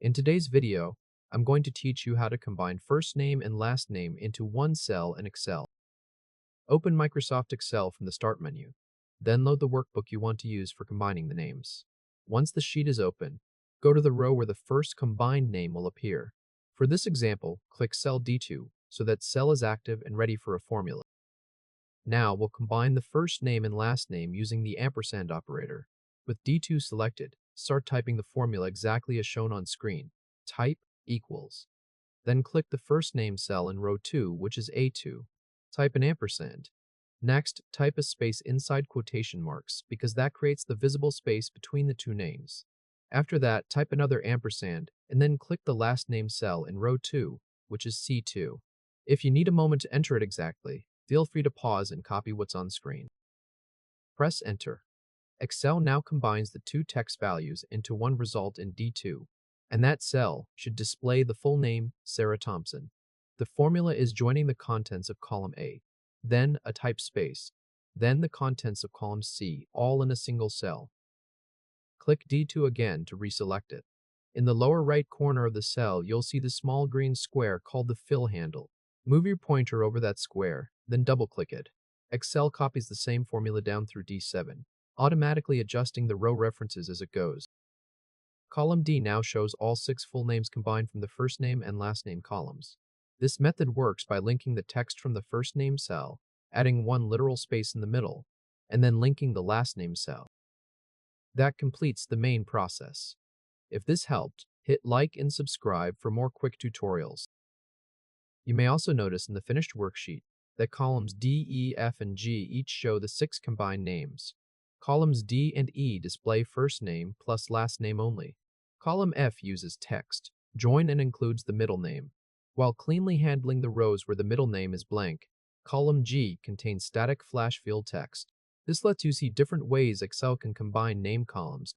In today's video, I'm going to teach you how to combine first name and last name into one cell in Excel. Open Microsoft Excel from the Start menu. Then load the workbook you want to use for combining the names. Once the sheet is open, go to the row where the first combined name will appear. For this example, click cell D2 so that cell is active and ready for a formula. Now we'll combine the first name and last name using the ampersand operator. With D2 selected, start typing the formula exactly as shown on screen. Type equals. Then click the first name cell in row 2, which is A2. Type an ampersand. Next, type a space inside quotation marks because that creates the visible space between the two names. After that, type another ampersand and then click the last name cell in row 2, which is C2. If you need a moment to enter it exactly, feel free to pause and copy what's on screen. Press Enter. Excel now combines the two text values into one result in D2, and that cell should display the full name, Sarah Thompson. The formula is joining the contents of column A, then a type space, then the contents of column C, all in a single cell. Click D2 again to reselect it. In the lower right corner of the cell, you'll see the small green square called the fill handle. Move your pointer over that square, then double-click it. Excel copies the same formula down through D7, automatically adjusting the row references as it goes. Column D now shows all 6 full names combined from the first name and last name columns. This method works by linking the text from the first name cell, adding one literal space in the middle, and then linking the last name cell. That completes the main process. If this helped, hit like and subscribe for more quick tutorials. You may also notice in the finished worksheet that columns D, E, F, and G each show the 6 combined names. Columns D and E display first name plus last name only. Column F uses text, join and includes the middle name. While cleanly handling the rows where the middle name is blank, column G contains static flash field text. This lets you see different ways Excel can combine name columns